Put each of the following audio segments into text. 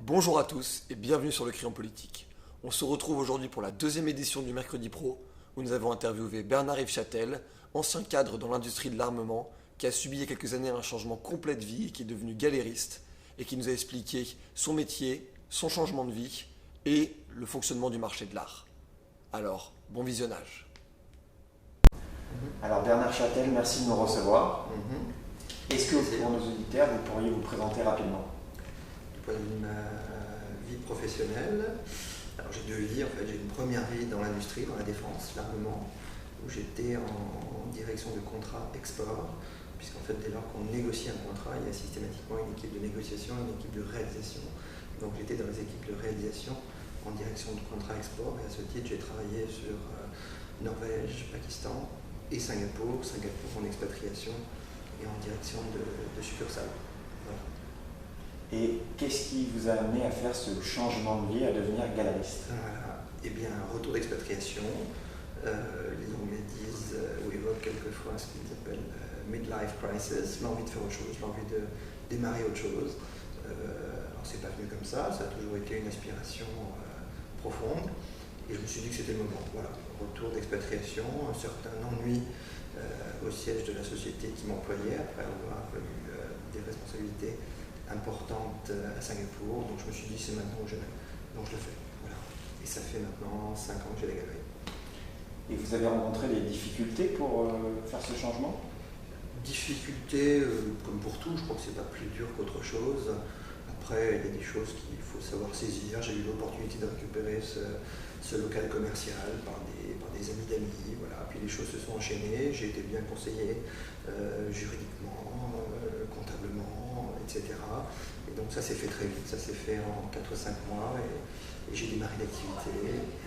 Bonjour à tous et bienvenue sur le Crayon Politique. On se retrouve aujourd'hui pour la deuxième édition du Mercredi Pro où nous avons interviewé Bernard-Yves Châtel, ancien cadre dans l'industrie de l'armement qui a subi il y a quelques années un changement complet de vie et qui est devenu galériste et qui nous a expliqué son métier, son changement de vie et le fonctionnement du marché de l'art. Alors, bon visionnage. Alors Bernard Châtel, merci de nous recevoir. Est-ce que pour nos auditeurs, vous pourriez vous présenter rapidement? Du point de vue de ma vie professionnelle, alors j'ai deux vies en fait. J'ai une première vie dans l'industrie, dans la défense, l'armement, où j'étais en direction de contrat export, puisqu'en fait dès lors qu'on négocie un contrat, il y a systématiquement une équipe de négociation et une équipe de réalisation. Donc j'étais dans les équipes de réalisation en direction de contrat export, et à ce titre j'ai travaillé sur Norvège, Pakistan et Singapour en expatriation et en direction de succursales. Voilà. Et qu'est-ce qui vous a amené à faire ce changement de vie, à devenir galeriste? Eh bien, un retour d'expatriation. Les Anglais disent ou évoquent quelquefois ce qu'ils appellent midlife crisis, l'envie de faire autre chose, l'envie de démarrer autre chose. Alors, c'est pas venu comme ça a toujours été une aspiration profonde. Et je me suis dit que c'était le moment. Voilà, retour d'expatriation, un certain ennui au siège de la société qui m'employait après avoir eu des responsabilités importantes à Singapour. Donc je me suis dit c'est maintenant ou jamais. Donc je le fais. Voilà. Et ça fait maintenant 5 ans que j'ai la galerie. Et vous avez rencontré des difficultés pour faire ce changement? Difficultés, comme pour tout, je crois que c'est pas plus dur qu'autre chose. Après, il y a des choses qu'il faut savoir saisir. J'ai eu l'opportunité de récupérer ce local commercial par des amis d'amis. Voilà. Puis les choses se sont enchaînées. J'ai été bien conseillé juridiquement, comptablement, etc. Et donc ça s'est fait très vite. Ça s'est fait en 4-5 mois et j'ai démarré l'activité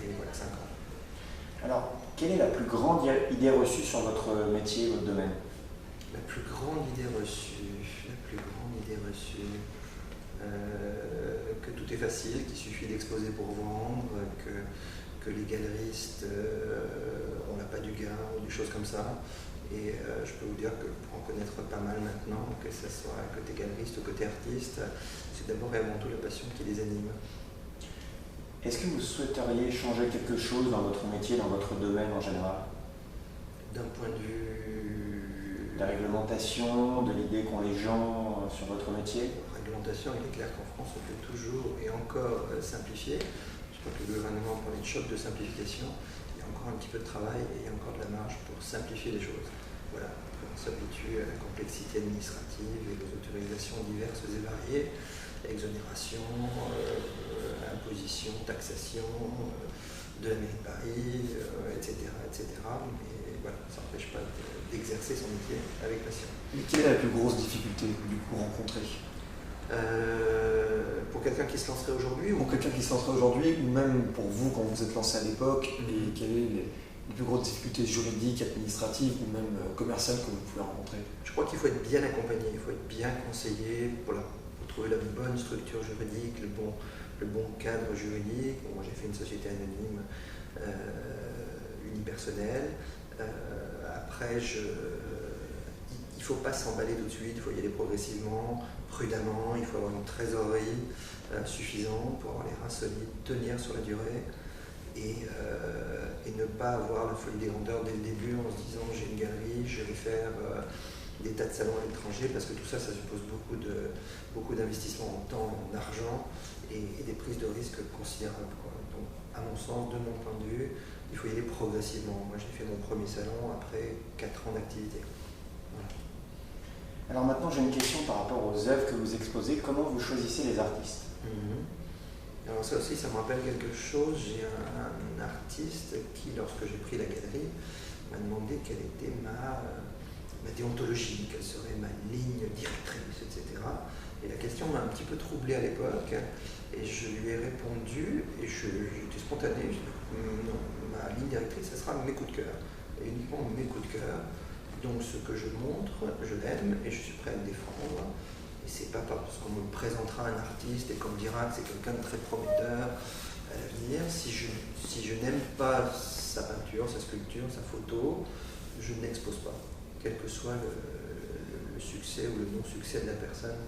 et voilà, 5 ans. Alors, quelle est la plus grande idée reçue sur votre métier, votre domaine? La plus grande idée reçue, que tout est facile, qu'il suffit d'exposer pour vendre, que les galeristes on n'a pas du gain ou des choses comme ça. Et je peux vous dire que pour en connaître pas mal maintenant, que ce soit côté galeriste ou côté artiste, c'est d'abord et avant tout la passion qui les anime. Est-ce que vous souhaiteriez changer quelque chose dans votre métier, dans votre domaine en général? D'un point de vue... De la réglementation, de l'idée qu'ont les gens sur votre métier? Réglementation, il est clair qu'en France on peut toujours et encore simplifier. Je crois que le gouvernement parlait de choc de simplification. Il y a encore un petit peu de travail et il y a encore de la marge pour simplifier les choses. Voilà. Après, on s'habitue à la complexité administrative et aux autorisations diverses et variées, exonération, imposition, taxation, de la mairie de Paris, etc., etc. Mais voilà, ça n'empêche pas d'exercer son métier avec passion. Et quelle est la plus grosse difficulté du coup rencontrée? Pour quelqu'un qui se lancerait aujourd'hui Pour quelqu'un qui se lancerait aujourd'hui, ou même pour vous quand vous êtes lancé à l'époque, et quelles sont les plus grosses difficultés juridiques, administratives ou même commerciales que vous pouvez rencontrer? Je crois qu'il faut être bien accompagné, il faut être bien conseillé pour trouver la bonne structure juridique, le bon cadre juridique. Bon, moi j'ai fait une société anonyme unipersonnelle. Après, il ne faut pas s'emballer tout de suite, il faut y aller progressivement, prudemment, il faut avoir une trésorerie suffisante pour avoir les reins solides, tenir sur la durée et ne pas avoir la folie des grandeurs dès le début en se disant j'ai une galerie, je vais faire des tas de salons à l'étranger, parce que tout ça suppose beaucoup d'investissement en temps, en argent et des prises de risques considérables, quoi. Donc à mon sens, de mon point de vue, il faut y aller progressivement. Moi j'ai fait mon premier salon après 4 ans d'activité. Voilà. Alors maintenant j'ai une question par rapport aux œuvres que vous exposez. Comment vous choisissez les artistes? Alors ça aussi, ça me rappelle quelque chose. J'ai un artiste qui, lorsque j'ai pris la galerie, m'a demandé quelle était ma déontologie, quelle serait ma ligne directrice, etc. Et la question m'a un petit peu troublé à l'époque, et je lui ai répondu, et j'étais spontané, je dis non, ma ligne directrice, ce sera mes coups de cœur, et uniquement mes coups de cœur. Donc ce que je montre, je l'aime, et je suis prêt à le défendre. Et c'est pas parce qu'on me présentera un artiste et qu'on me dira que c'est quelqu'un de très prometteur à l'avenir. Si je n'aime pas sa peinture, sa sculpture, sa photo, je ne l'expose pas, quel que soit le succès ou le non-succès de la personne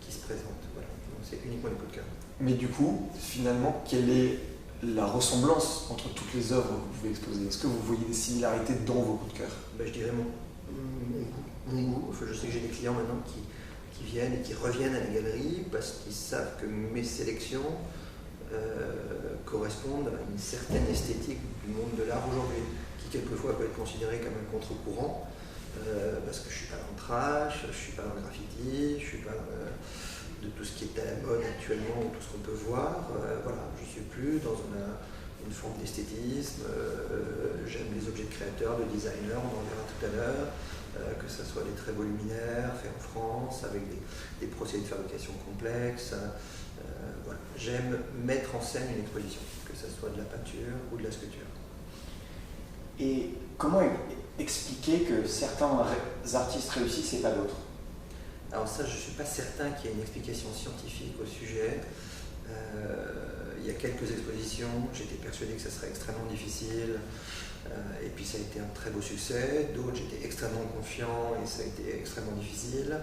qui se présente. Voilà. Donc c'est uniquement des coups de cœur. Mais du coup, finalement, quelle est la ressemblance entre toutes les œuvres que vous pouvez exposer? Est-ce que vous voyez des similarités dans vos coups de cœur? Je dirais mon goût. Enfin, je sais que j'ai des clients maintenant qui viennent et qui reviennent à la galerie parce qu'ils savent que mes sélections correspondent à une certaine esthétique du monde de l'art aujourd'hui, qui quelquefois peut être considérée comme un contre-courant, parce que je ne suis pas dans le trash, je ne suis pas dans le graffiti, je ne suis pas de tout ce qui est à la mode actuellement, ou tout ce qu'on peut voir. Voilà, je ne suis plus dans une forme d'esthétisme. J'aime les objets de créateurs, de designers, on en verra tout à l'heure, que ce soit des très beaux luminaires faits en France, avec des procédés de fabrication complexes. Voilà. J'aime mettre en scène une exposition, que ce soit de la peinture ou de la sculpture. Et comment expliquer que certains artistes réussissent et pas d'autres? Alors ça, je ne suis pas certain qu'il y ait une explication scientifique au sujet. Il y a quelques expositions, j'étais persuadé que ça serait extrêmement difficile, et puis ça a été un très beau succès. D'autres, j'étais extrêmement confiant et ça a été extrêmement difficile.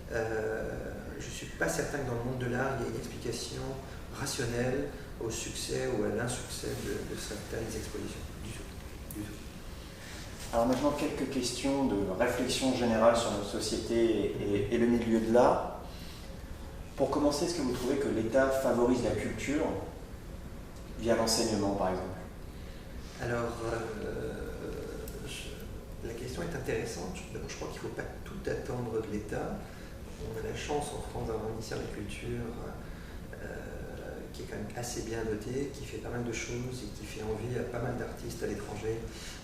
Je ne suis pas certain que dans le monde de l'art, il y ait une explication rationnelle au succès ou à l'insuccès de certaines expositions. Du tout. Alors maintenant, quelques questions de réflexion générale sur notre société et le milieu de l'art. Pour commencer, est-ce que vous trouvez que l'État favorise la culture via l'enseignement, par exemple? Alors, la question est intéressante. Je crois qu'il ne faut pas tout attendre de l'État. On a la chance en France d'avoir un ministère de la Culture qui est quand même assez bien doté, qui fait pas mal de choses et qui fait envie à pas mal d'artistes à l'étranger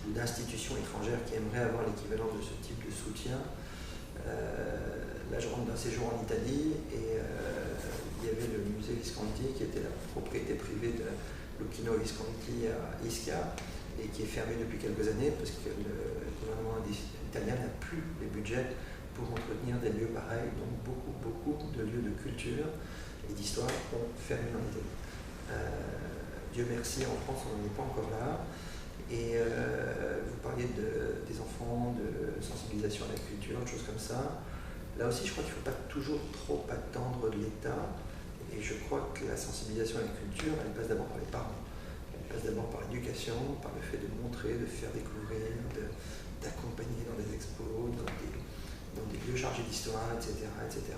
ou d'institutions étrangères qui aimeraient avoir l'équivalent de ce type de soutien. Là, je rentre d'un séjour en Italie et il y avait le musée Visconti qui était la propriété privée de Lucchino Visconti à Ischia et qui est fermé depuis quelques années parce que le gouvernement italien n'a plus les budgets pour entretenir des lieux pareils. Donc beaucoup de lieux de culture et d'histoire ont fermé en Italie. Dieu merci, en France, on n'en est pas encore là. Et vous parliez des enfants, de sensibilisation à la culture, de choses comme ça. Là aussi, je crois qu'il ne faut pas toujours trop attendre de l'État. Et je crois que la sensibilisation à la culture, elle passe d'abord par les parents. Elle passe d'abord par l'éducation, par le fait de montrer, de faire découvrir, d'accompagner dans des expos, dans des lieux chargés d'histoire, etc., etc.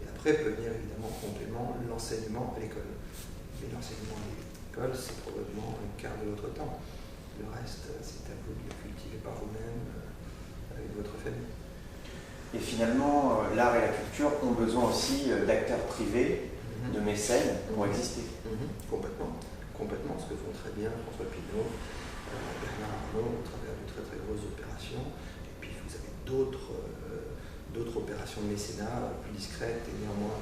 Et après peut venir évidemment en complément l'enseignement à l'école. Mais l'enseignement à l'école, c'est probablement un quart de votre temps. Le reste, c'est à vous de le cultiver par vous-même, avec votre famille. Et finalement, l'art et la culture ont besoin aussi d'acteurs privés, de mécènes pour exister. Complètement, ce que font très bien François Pinault, Bernard Arnault, au travers de très grosses opérations. Et puis vous avez d'autres opérations de mécénat plus discrètes et néanmoins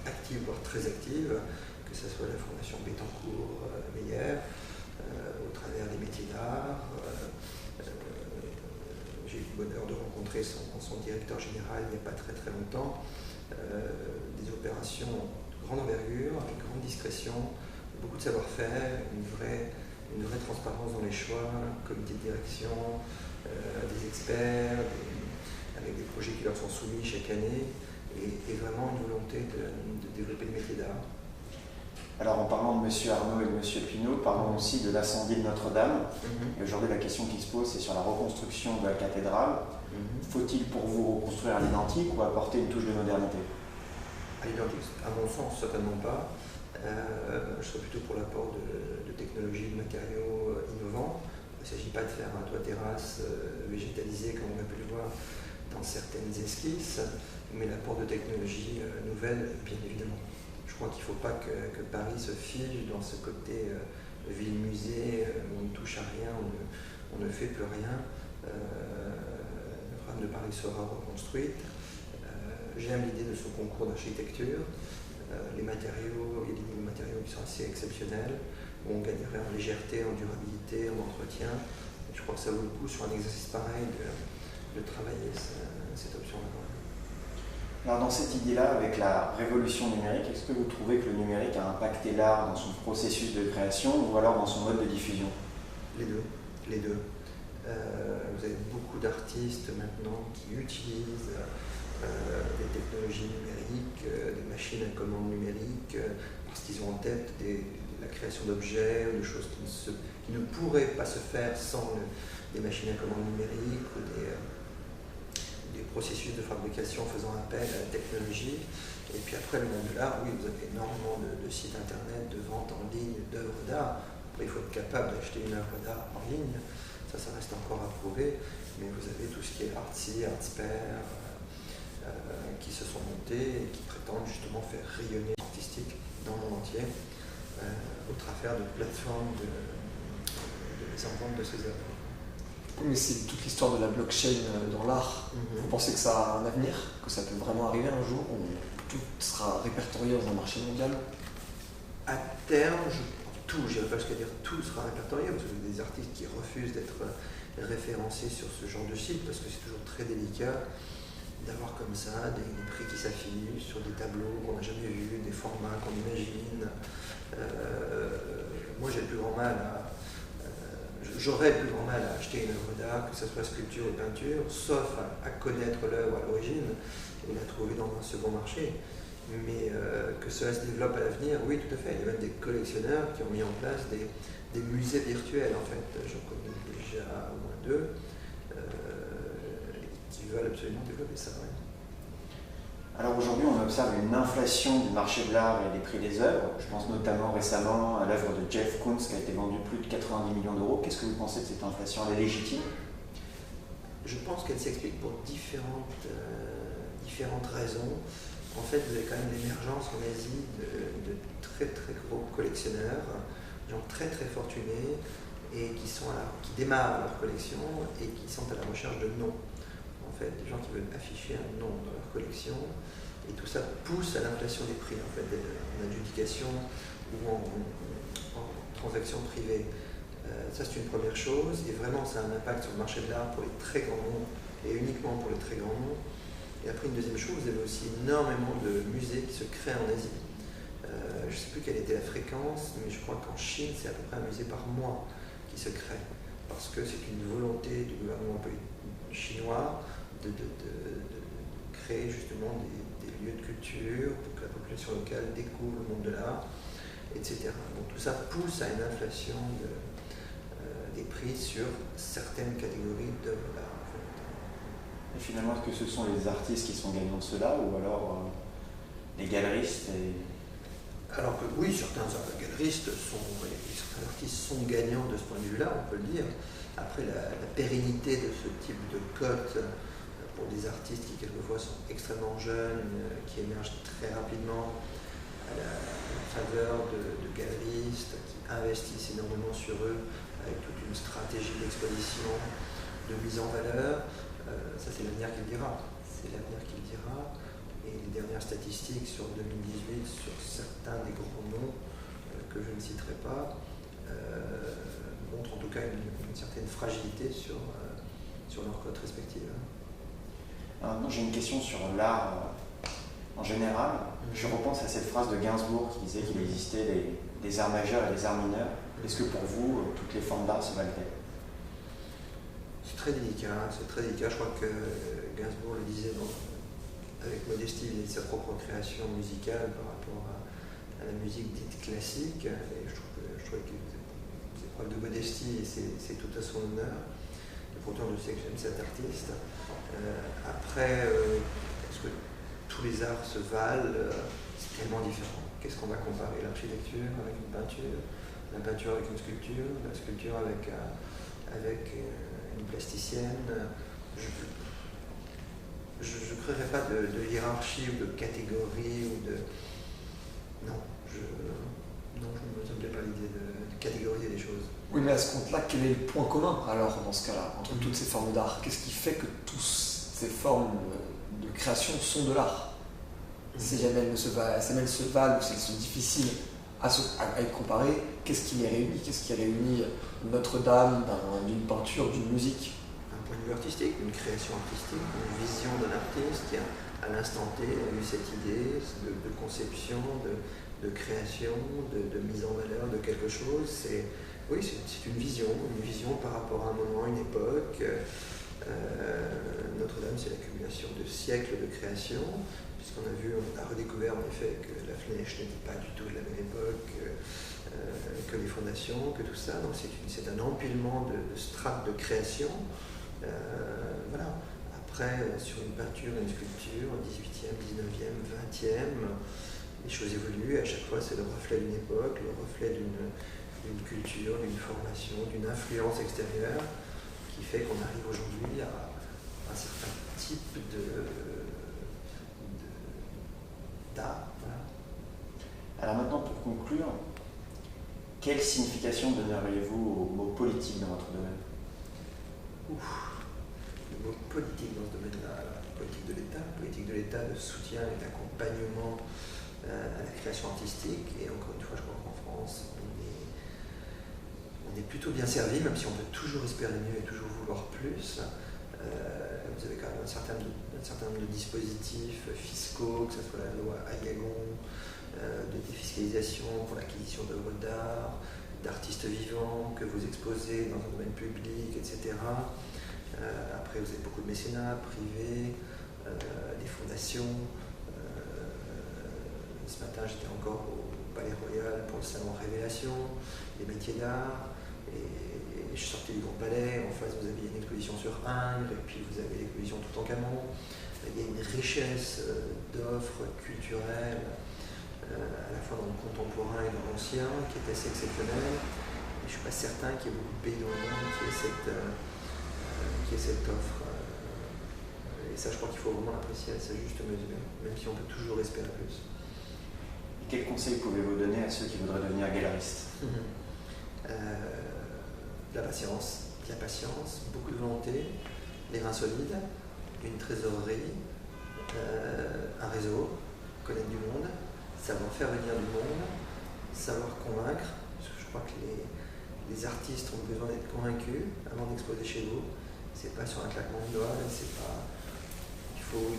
actives, voire très actives, que ce soit la Fondation Bettencourt-Meyer, au travers des métiers d'art. J'ai eu le bonheur de rencontrer son directeur général il n'y a pas très longtemps. Des opérations de grande envergure, avec grande discrétion, beaucoup de savoir-faire, une vraie transparence dans les choix, comité de direction, des experts, avec des projets qui leur sont soumis chaque année, et vraiment une volonté de développer le métier d'art. Alors en parlant de M. Arnault et de M. Pinault, parlons aussi de l'incendie de Notre-Dame. Et aujourd'hui, la question qui se pose, c'est sur la reconstruction de la cathédrale. Faut-il pour vous reconstruire à l'identique ou apporter une touche de modernité? À l'identique, à mon sens, certainement pas. Je serais plutôt pour l'apport de technologies, de matériaux innovants. Il ne s'agit pas de faire un toit terrasse végétalisé comme on a pu le voir dans certaines esquisses, mais l'apport de technologies nouvelles, bien évidemment. Je crois qu'il ne faut pas que Paris se fige dans ce côté ville-musée où on ne touche à rien, on ne fait plus rien. Notre-Dame de Paris sera reconstruite. J'aime l'idée de ce concours d'architecture. Les matériaux, il y a des matériaux qui sont assez exceptionnels, où on gagnerait en légèreté, en durabilité, en entretien. Je crois que ça vaut le coup sur un exercice pareil de travailler cette option-là. Alors dans cette idée-là, avec la révolution numérique, est-ce que vous trouvez que le numérique a impacté l'art dans son processus de création ou alors dans son mode de diffusion? Les deux. Vous avez beaucoup d'artistes maintenant qui utilisent des technologies numériques, des machines à commande numériques qu'ils ont en tête la création d'objets ou de choses qui ne pourraient pas se faire sans des machines à commande numérique ou des processus de fabrication faisant appel à la technologie. Et puis après, le monde de l'art, oui, vous avez énormément de sites internet, de ventes en ligne d'œuvres d'art. Après, il faut être capable d'acheter une œuvre d'art en ligne. Ça reste encore à prouver. Mais vous avez tout ce qui est Artsy, Artspair, qui se sont montés et qui prétendent justement faire rayonner l'artistique dans le monde entier au travers de plateformes de mise en vente de ces œuvres. Mais c'est toute l'histoire de la blockchain dans l'art. Vous pensez que ça a un avenir, que ça peut vraiment arriver un jour où tout sera répertorié dans un marché mondial? À terme, je n'irai pas jusqu'à dire tout sera répertorié, parce qu'il y a des artistes qui refusent d'être référencés sur ce genre de site, parce que c'est toujours très délicat d'avoir comme ça des prix qui s'affichent sur des tableaux qu'on n'a jamais vus, des formats qu'on imagine. Moi, j'ai le plus grand mal j'aurais le plus grand mal à acheter une œuvre d'art, que ce soit sculpture ou peinture, sauf à connaître l'œuvre à l'origine et la trouver dans un second marché. Mais que cela se développe à l'avenir, oui, tout à fait. Il y a même des collectionneurs qui ont mis en place des musées virtuels, en fait. J'en connais déjà au moins 2 qui veulent absolument développer ça. Ouais. Alors aujourd'hui, on observe une inflation du marché de l'art et des prix des œuvres. Je pense notamment récemment à l'œuvre de Jeff Koons qui a été vendue plus de 90 millions d'euros. Qu'est-ce que vous pensez de cette inflation? Elle est légitime? Je pense qu'elle s'explique pour différentes raisons. En fait, vous avez quand même l'émergence en Asie de très très gros collectionneurs, des gens très très fortunés et qui démarrent leur collection et qui sont à la recherche de noms. En fait, des gens qui veulent afficher un nom dans leur collection, et tout ça pousse à l'inflation des prix, en fait, en adjudication ou en transaction privée. Ça, c'est une première chose, et vraiment, ça a un impact sur le marché de l'art pour les très grands noms, et uniquement pour les très grands noms. Et après, une deuxième chose, vous avez aussi énormément de musées qui se créent en Asie. Je ne sais plus quelle était la fréquence, mais je crois qu'en Chine, c'est à peu près un musée par mois qui se crée, parce que c'est une volonté du gouvernement chinois de créer justement des lieux de culture pour que la population locale découvre le monde de l'art, etc. Donc tout ça pousse à une inflation des prix sur certaines catégories d'œuvres d'art. En fait. Et finalement, est-ce que ce sont les artistes qui sont gagnants de cela, ou alors les galeristes Alors que oui, certains galeristes certains artistes sont gagnants de ce point de vue-là, on peut le dire. Après, la pérennité de ce type de cote pour des artistes qui quelquefois sont extrêmement jeunes, qui émergent très rapidement à la faveur de galeristes qui investissent énormément sur eux avec toute une stratégie d'exposition, de mise en valeur, ça c'est l'avenir qui le dira. C'est l'avenir qui le dira. Et les dernières statistiques sur 2018 sur certains des grands noms que je ne citerai pas montrent en tout cas une certaine fragilité sur leurs cotes respectives. Alors, j'ai une question sur l'art en général. Je repense à cette phrase de Gainsbourg qui disait qu'il existait des arts majeurs et des arts mineurs. Est-ce que pour vous, toutes les formes d'art se valent-elles? C'est très délicat, Je crois que Gainsbourg le disait avec modestie, il est de sa propre création musicale par rapport à la musique dite classique. Et je trouve que c'est preuve de modestie et c'est tout à son honneur. Et pourtant, je sais que j'aime cet artiste. Après, est-ce que tous les arts se valent? C'est tellement différent. Qu'est-ce qu'on va comparer? L'architecture avec une peinture, la peinture avec une sculpture, la sculpture avec une plasticienne? Je ne créerai pas de hiérarchie ou de catégorie ou de... Non, ça ne me plaît pas l'idée de catégoriser les choses. Oui, mais à ce compte-là, quel est le point commun alors dans ce cas-là, entre toutes ces formes d'art? Qu'est-ce qui fait que toutes ces formes de création sont de l'art? Si jamais elles se valent ou si elles sont difficiles à être comparées, qu'est-ce qui les réunit? Qu'est-ce qui réunit Notre-Dame d'une peinture, d'une musique? Un point de vue artistique, une création artistique, une vision d'un artiste qui à l'instant T a eu cette idée de conception, de création, de mise en valeur de quelque chose. C'est une vision par rapport à un moment, une époque. Notre-Dame, c'est l'accumulation de siècles de création, puisqu'on a vu, on a redécouvert en effet que la flèche n'était pas du tout de la même époque que les fondations, que tout ça. Donc c'est un empilement de strates de création. Voilà. Après, sur une peinture, une sculpture, 18e, 19e, 20e, les choses évoluent. À chaque fois, c'est le reflet d'une époque, le reflet d'une culture, d'une formation, d'une influence extérieure qui fait qu'on arrive aujourd'hui à un certain type d'art. Voilà. Alors maintenant, pour conclure, quelle signification donneriez-vous au mot politique dans votre domaine? Le mot politique dans ce domaine-là, politique de l'État de soutien et d'accompagnement à la création artistique. Et encore une fois, je crois qu'en France, on est plutôt bien servi, même si on peut toujours espérer mieux et toujours vouloir plus. Vous avez quand même un certain nombre de dispositifs fiscaux, que ce soit la loi Aillagon, de défiscalisation pour l'acquisition d'œuvres d'art, d'artistes vivants que vous exposez dans un domaine public, etc. Après, vous avez beaucoup de mécénat privé, des fondations. Ce matin, j'étais encore au Palais Royal pour le salon Révélation, les métiers d'art. Et je sortais du Grand Palais, en face vous aviez une exposition sur Ingres, et puis vous avez l'exposition Toutankhamon. Il y a une richesse d'offres culturelles, à la fois dans le contemporain et dans l'ancien, qui est assez exceptionnelle. Et je ne suis pas certain qu'il y ait beaucoup de pays dans le monde qui ait cette offre. Et ça, je crois qu'il faut vraiment l'apprécier à sa juste mesure, même si on peut toujours espérer plus. Et quels conseils pouvez-vous donner à ceux qui voudraient devenir galeristes? De la patience, beaucoup de volonté, les reins solides, une trésorerie, un réseau, connaître du monde, savoir faire venir du monde, savoir convaincre, parce que je crois que les artistes ont besoin d'être convaincus avant d'exposer chez vous. C'est pas sur un claquement de doigts, il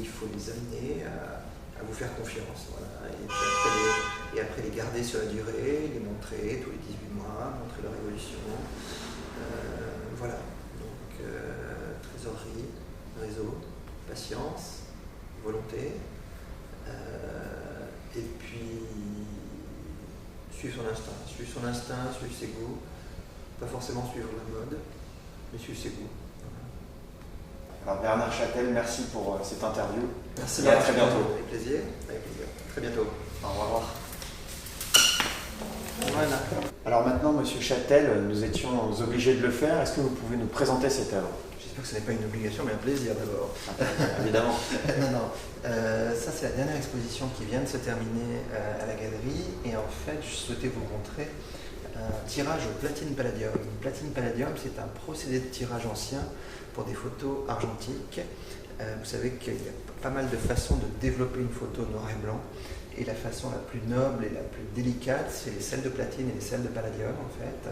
faut les amener à vous faire confiance. Voilà. Et après les garder sur la durée, les montrer tous les 18 mois, montrer leur évolution. Voilà. Donc trésorerie, réseau, patience, volonté. Et puis suivre son instinct, suivre ses goûts, pas forcément suivre la mode, mais suivre ses goûts. Alors Bernard Châtel, merci pour cette interview. Merci. Et à très bientôt. Avec plaisir. À très bientôt. Au revoir. Voilà. Alors maintenant, Monsieur Châtel, nous étions obligés de le faire. Est-ce que vous pouvez nous présenter cette œuvre? J'espère que ce n'est pas une obligation, mais un plaisir d'abord. Évidemment. Non. Ça, c'est la dernière exposition qui vient de se terminer à la galerie. Et en fait, je souhaitais vous montrer un tirage au platine palladium. Le platine palladium, c'est un procédé de tirage ancien pour des photos argentiques. Vous savez qu'il y a pas mal de façons de développer une photo noir et blanc. Et la façon la plus noble et la plus délicate, c'est les sels de platine et les sels de palladium, en fait.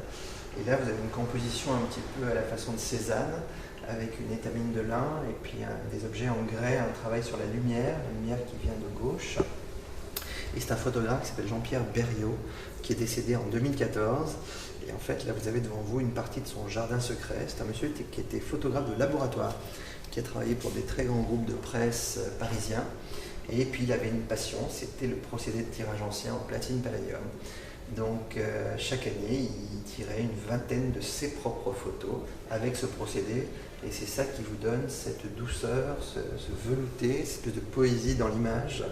Et là, vous avez une composition un petit peu à la façon de Cézanne, avec une étamine de lin et puis des objets en grès, un travail sur la lumière qui vient de gauche. Et c'est un photographe qui s'appelle Jean-Pierre Berriot, qui est décédé en 2014. Et en fait, là, vous avez devant vous une partie de son jardin secret. C'est un monsieur qui était photographe de laboratoire, qui a travaillé pour des très grands groupes de presse parisiens. Et puis il avait une passion, c'était le procédé de tirage ancien en platine palladium. Donc chaque année, il tirait une vingtaine de ses propres photos avec ce procédé. Et c'est ça qui vous donne cette douceur, ce velouté, cette espèce de poésie dans l'image.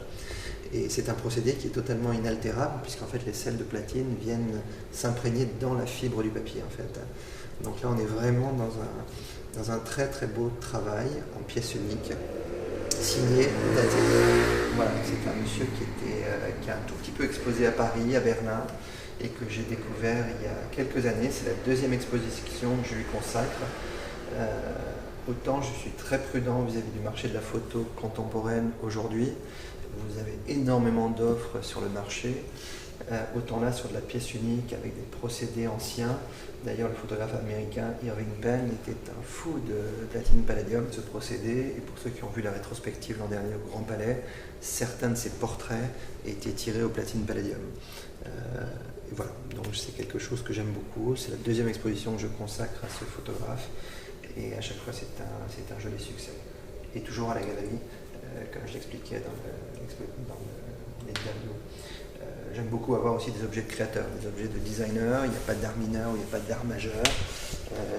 Et c'est un procédé qui est totalement inaltérable, puisqu'en fait les sels de platine viennent s'imprégner dans la fibre du papier, en fait. Donc là, on est vraiment dans un très très beau travail en pièce unique, signé, daté. Voilà, c'est un monsieur qui a un tout petit peu exposé à Paris, à Berlin, et que j'ai découvert il y a quelques années. C'est la deuxième exposition que je lui consacre. Autant je suis très prudent vis-à-vis du marché de la photo contemporaine aujourd'hui. Vous avez énormément d'offres sur le marché. Autant là sur de la pièce unique avec des procédés anciens. D'ailleurs, le photographe américain Irving Penn était un fou de platine palladium, ce procédé. Et pour ceux qui ont vu la rétrospective l'an dernier au Grand Palais, certains de ses portraits étaient tirés au platine palladium. Et voilà, donc c'est quelque chose que j'aime beaucoup. C'est la deuxième exposition que je consacre à ce photographe. Et à chaque fois, c'est un joli succès. Et toujours à la galerie comme je l'expliquais dans l'interview. J'aime beaucoup avoir aussi des objets de créateurs, des objets de designer. Il n'y a pas d'art mineur ou il n'y a pas d'art majeur.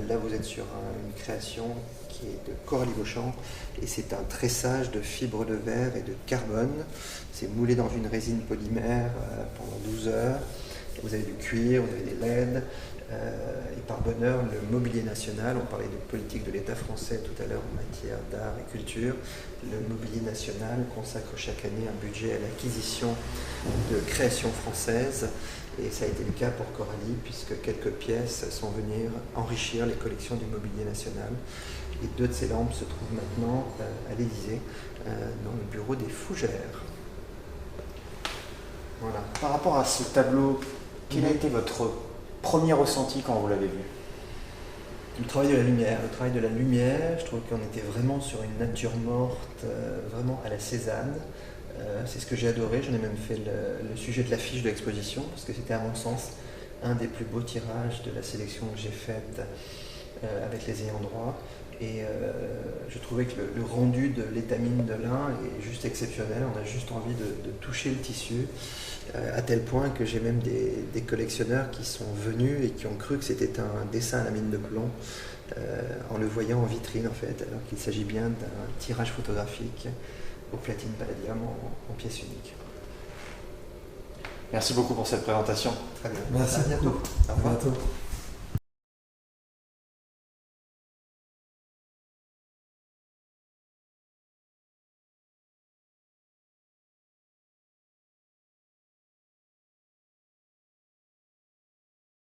Là, vous êtes sur une création qui est de Coralie Beauchamp et c'est un tressage de fibres de verre et de carbone. C'est moulé dans une résine polymère pendant 12 heures. Vous avez du cuir, vous avez des LED. Et par bonheur, le mobilier national, on parlait de politique de l'État français tout à l'heure en matière d'art et culture, le mobilier national consacre chaque année un budget à l'acquisition de créations françaises, et ça a été le cas pour Coralie, puisque quelques pièces sont venues enrichir les collections du mobilier national, et 2 de ces lampes se trouvent maintenant à l'Élysée, dans le bureau des Fougères. Voilà. Par rapport à ce tableau, quel a été votre premier ressenti quand vous l'avez vu? Le travail de la lumière. Le travail de la lumière, je trouve qu'on était vraiment sur une nature morte, vraiment à la Cézanne. C'est ce que j'ai adoré. J'en ai même fait le sujet de l'affiche de l'exposition, parce que c'était à mon sens un des plus beaux tirages de la sélection que j'ai faite avec les ayants droit. Et je trouvais que le rendu de l'étamine de lin est juste exceptionnel. On a juste envie de toucher le tissu, à tel point que j'ai même des collectionneurs qui sont venus et qui ont cru que c'était un dessin à la mine de plomb en le voyant en vitrine, en fait, alors qu'il s'agit bien d'un tirage photographique au platine palladium en pièce unique. Merci beaucoup pour cette présentation. Très bien. Merci. À bientôt. Au revoir. À bientôt.